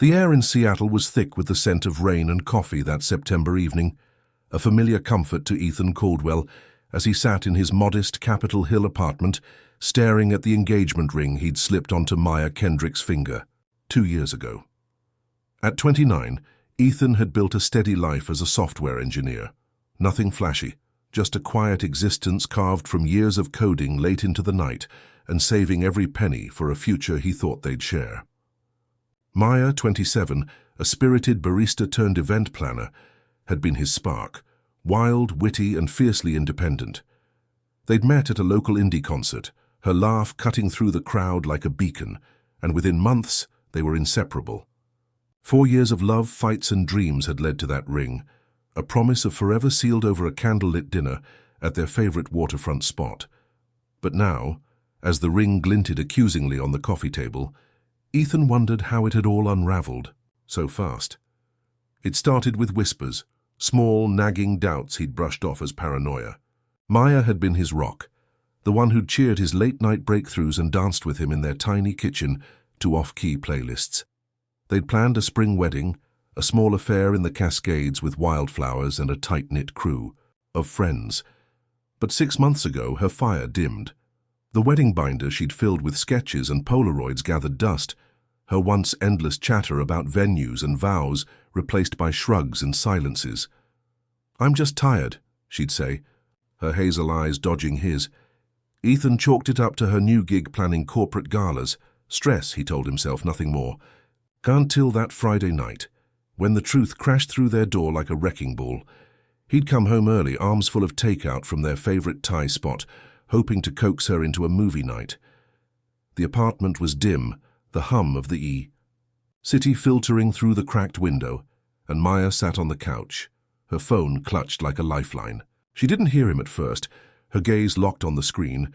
The air in Seattle was thick with the scent of rain and coffee that September evening, a familiar comfort to Ethan Caldwell as he sat in his modest Capitol Hill apartment, staring at the engagement ring he'd slipped onto Maya Kendrick's finger 2 years ago. At 29, Ethan had built a steady life as a software engineer. Nothing flashy, just a quiet existence carved from years of coding late into the night and saving every penny for a future he thought they'd share. Maya, 27, a spirited barista-turned-event planner, had been his spark, wild, witty, and fiercely independent. They'd met at a local indie concert, her laugh cutting through the crowd like a beacon, and within months they were inseparable. 4 years of love, fights, and dreams had led to that ring, a promise of forever sealed over a candlelit dinner at their favorite waterfront spot. But now, as the ring glinted accusingly on the coffee table, Ethan wondered how it had all unraveled so fast. It started with whispers, small, nagging doubts he'd brushed off as paranoia. Maya had been his rock, the one who'd cheered his late-night breakthroughs and danced with him in their tiny kitchen to off-key playlists. They'd planned a spring wedding, a small affair in the Cascades with wildflowers and a tight-knit crew of friends. But 6 months ago, her fire dimmed. The wedding binder she'd filled with sketches and Polaroids gathered dust, her once endless chatter about venues and vows replaced by shrugs and silences. "I'm just tired," she'd say, her hazel eyes dodging his. Ethan chalked it up to her new gig planning corporate galas. Stress, he told himself, nothing more. Until that Friday night, when the truth crashed through their door like a wrecking ball. He'd come home early, arms full of takeout from their favorite Thai spot, hoping to coax her into a movie night. The apartment was dim, the hum of the city filtering through the cracked window, and Maya sat on the couch, her phone clutched like a lifeline. She didn't hear him at first, her gaze locked on the screen,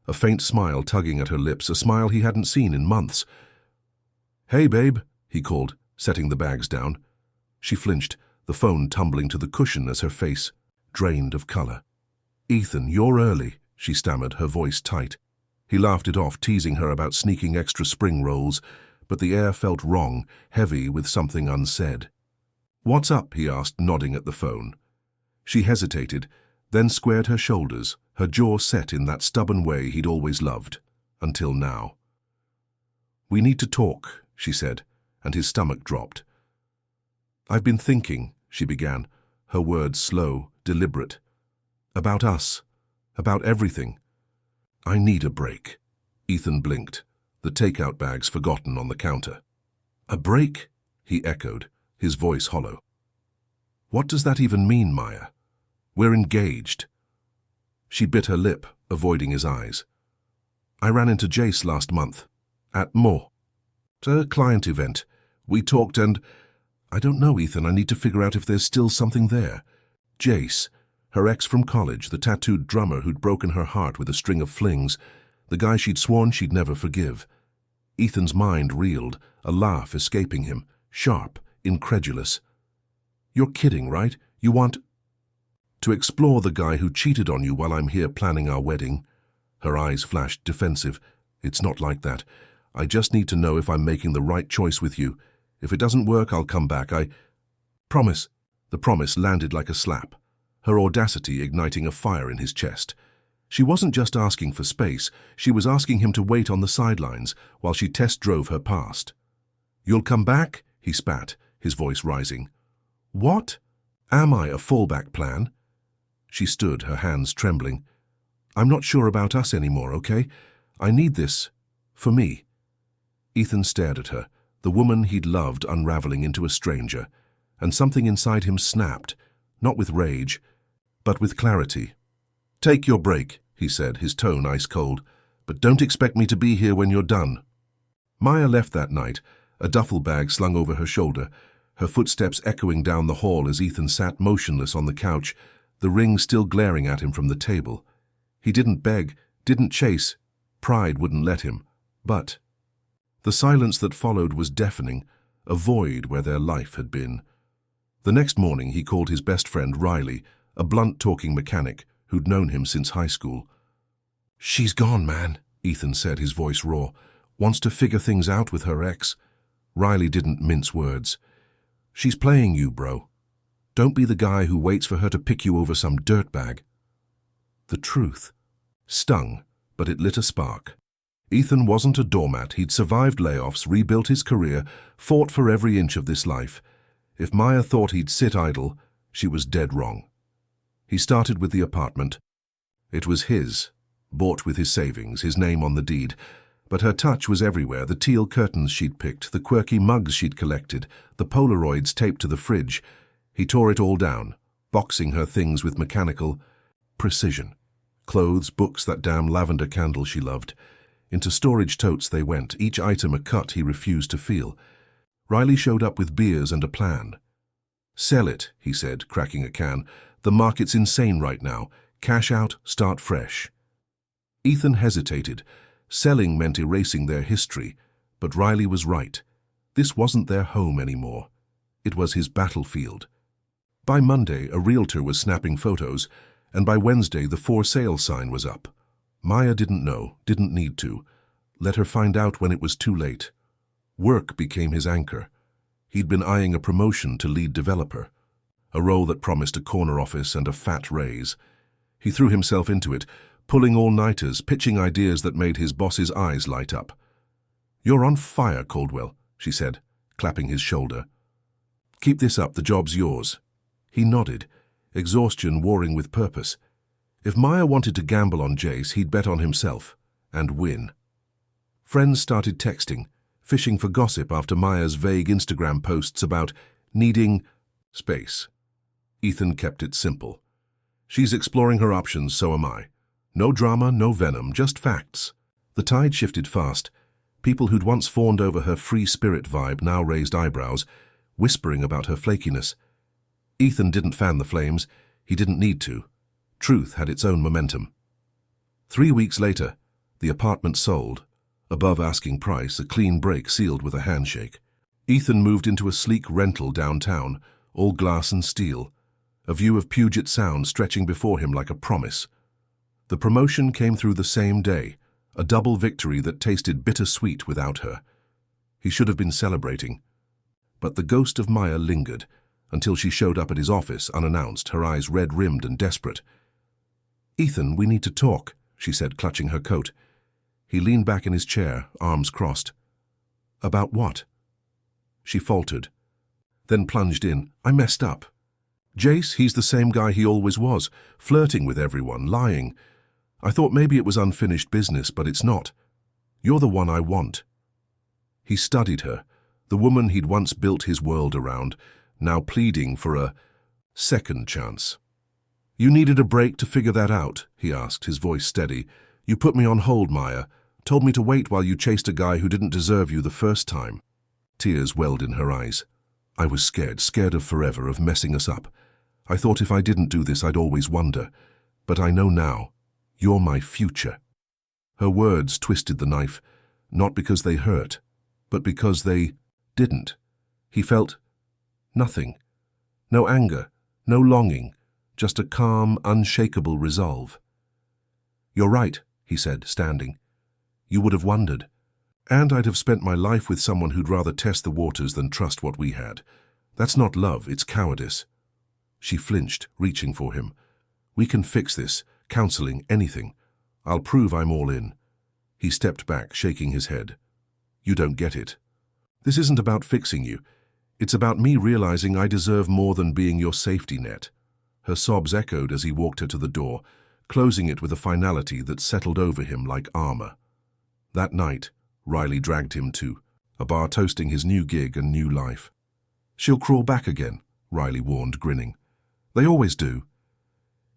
a faint smile tugging at her lips, a smile he hadn't seen in months. "Hey, babe," he called, setting the bags down. She flinched, the phone tumbling to the cushion as her face drained of color. "Ethan, you're early," she stammered, her voice tight. He laughed it off, teasing her about sneaking extra spring rolls, but the air felt wrong, heavy with something unsaid. "What's up?" he asked, nodding at the phone. She hesitated, then squared her shoulders, her jaw set in that stubborn way he'd always loved, until now. "We need to talk," she said, and his stomach dropped. "I've been thinking," she began, her words slow, deliberate. "About us. About everything. I need a break." Ethan blinked, the takeout bags forgotten on the counter. "A break?" he echoed, his voice hollow. "What does that even mean, Maya? We're engaged." She bit her lip, avoiding his eyes. "I ran into Jace last month, at Mo. A client event. We talked and... I don't know, Ethan, I need to figure out if there's still something there. Jace, her ex from college, the tattooed drummer who'd broken her heart with a string of flings, the guy she'd sworn she'd never forgive." Ethan's mind reeled, a laugh escaping him, sharp, incredulous. "You're kidding, right? You want to explore the guy who cheated on you while I'm here planning our wedding?" Her eyes flashed, defensive. "It's not like that. I just need to know if I'm making the right choice with you. If it doesn't work, I'll come back. I promise." The promise landed like a slap, her audacity igniting a fire in his chest. She wasn't just asking for space, she was asking him to wait on the sidelines while she test drove her past. "You'll come back?" he spat, his voice rising. "What? Am I a fallback plan?" She stood, her hands trembling. "I'm not sure about us anymore, okay? I need this. For me." Ethan stared at her, the woman he'd loved unraveling into a stranger, and something inside him snapped, not with rage, but with clarity. "Take your break," he said, his tone ice-cold, "but don't expect me to be here when you're done." Maya left that night, a duffel bag slung over her shoulder, her footsteps echoing down the hall as Ethan sat motionless on the couch, the ring still glaring at him from the table. He didn't beg, didn't chase. Pride wouldn't let him. But the silence that followed was deafening, a void where their life had been. The next morning he called his best friend Riley, a blunt-talking mechanic who'd known him since high school. "She's gone, man," Ethan said, his voice raw. "Wants to figure things out with her ex." Riley didn't mince words. "She's playing you, bro. Don't be the guy who waits for her to pick you over some dirtbag." The truth stung, but it lit a spark. Ethan wasn't a doormat. He'd survived layoffs, rebuilt his career, fought for every inch of this life. If Maya thought he'd sit idle, she was dead wrong. He started with the apartment. It was his, bought with his savings, his name on the deed. But her touch was everywhere, the teal curtains she'd picked, the quirky mugs she'd collected, the Polaroids taped to the fridge. He tore it all down, boxing her things with mechanical precision. Clothes, books, that damn lavender candle she loved. Into storage totes they went, each item a cut he refused to feel. Riley showed up with beers and a plan. "Sell it," he said, cracking a can. "The market's insane right now. Cash out, start fresh." Ethan hesitated. Selling meant erasing their history, but Riley was right. This wasn't their home anymore. It was his battlefield. By Monday, a realtor was snapping photos, and by Wednesday, the for sale sign was up. Maya didn't know, didn't need to. Let her find out when it was too late. Work became his anchor. He'd been eyeing a promotion to lead developer, a role that promised a corner office and a fat raise. He threw himself into it, pulling all-nighters, pitching ideas that made his boss's eyes light up. "You're on fire, Caldwell," she said, clapping his shoulder. "Keep this up, the job's yours." He nodded, exhaustion warring with purpose. If Maya wanted to gamble on Jace, he'd bet on himself, and win. Friends started texting, fishing for gossip after Maya's vague Instagram posts about needing space. Ethan kept it simple. "She's exploring her options, so am I. No drama, no venom, just facts." The tide shifted fast. People who'd once fawned over her free spirit vibe now raised eyebrows, whispering about her flakiness. Ethan didn't fan the flames. He didn't need to. Truth had its own momentum. 3 weeks later, the apartment sold. Above asking price, a clean break sealed with a handshake. Ethan moved into a sleek rental downtown, all glass and steel, a view of Puget Sound stretching before him like a promise. The promotion came through the same day, a double victory that tasted bittersweet without her. He should have been celebrating. But the ghost of Maya lingered, until she showed up at his office unannounced, her eyes red-rimmed and desperate. "Ethan, we need to talk," she said, clutching her coat. He leaned back in his chair, arms crossed. "About what?" She faltered, then plunged in. "I messed up. Jace, he's the same guy he always was, flirting with everyone, lying. I thought maybe it was unfinished business, but it's not. You're the one I want." He studied her, the woman he'd once built his world around, now pleading for a second chance. "You needed a break to figure that out?" he asked, his voice steady. "You put me on hold, Maya. Told me to wait while you chased a guy who didn't deserve you the first time." Tears welled in her eyes. "I was scared of forever, of messing us up. I thought if I didn't do this, I'd always wonder. But I know now. You're my future." Her words twisted the knife, not because they hurt, but because they didn't. He felt nothing. No anger, no longing, just a calm, unshakable resolve. "You're right," he said, standing. "You would have wondered. And I'd have spent my life with someone who'd rather test the waters than trust what we had. That's not love, it's cowardice." She flinched, reaching for him. "We can fix this. Counseling, anything. I'll prove I'm all in." He stepped back, shaking his head. "You don't get it. This isn't about fixing you. It's about me realizing I deserve more than being your safety net." Her sobs echoed as he walked her to the door, closing it with a finality that settled over him like armor. That night, Riley dragged him to a bar toasting his new gig and new life. "She'll crawl back again," Riley warned, grinning. "They always do."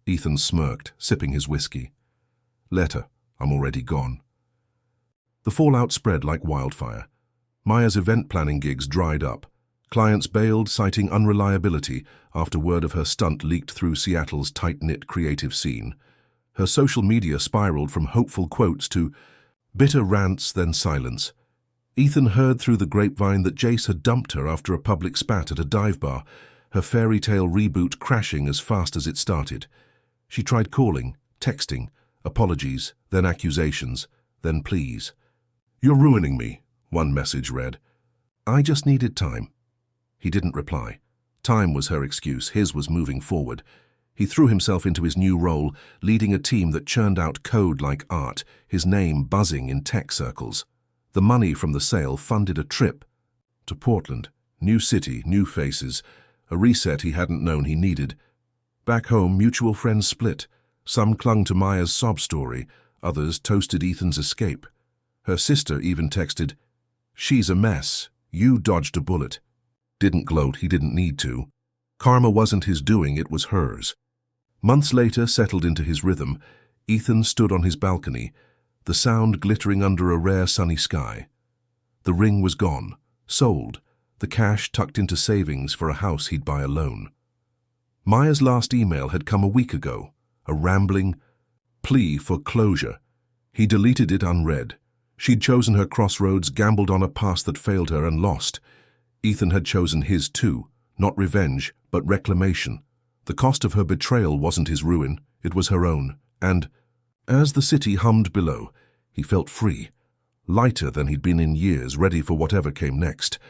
Ethan smirked, sipping his whiskey. "Let her. I'm already gone." The fallout spread like wildfire. Maya's event planning gigs dried up. Clients bailed, citing unreliability after word of her stunt leaked through Seattle's tight-knit creative scene. Her social media spiraled from hopeful quotes to bitter rants, then silence. Ethan heard through the grapevine that Jace had dumped her after a public spat at a dive bar, her fairy tale reboot crashing as fast as it started. She tried calling, texting, apologies, then accusations, then pleas. "You're ruining me," one message read. I just needed time. He didn't reply. Time was her excuse, his was moving forward. He threw himself into his new role, leading a team that churned out code like art, his name buzzing in tech circles. The money from the sale funded a trip to Portland. New city, new faces, a reset he hadn't known he needed. Back home, mutual friends split. Some clung to Maya's sob story, others toasted Ethan's escape. Her sister even texted, "She's a mess. You dodged a bullet." Didn't gloat, he didn't need to. Karma wasn't his doing, it was hers. Months later, settled into his rhythm, Ethan stood on his balcony, the sound glittering under a rare sunny sky. The ring was gone, sold, the cash tucked into savings for a house he'd buy alone. Maya's last email had come a week ago, a rambling plea for closure. He deleted it unread. She'd chosen her crossroads, gambled on a past that failed her and lost. Ethan had chosen his too, not revenge, but reclamation. The cost of her betrayal wasn't his ruin, it was her own. And, as the city hummed below, he felt free, lighter than he'd been in years, ready for whatever came next.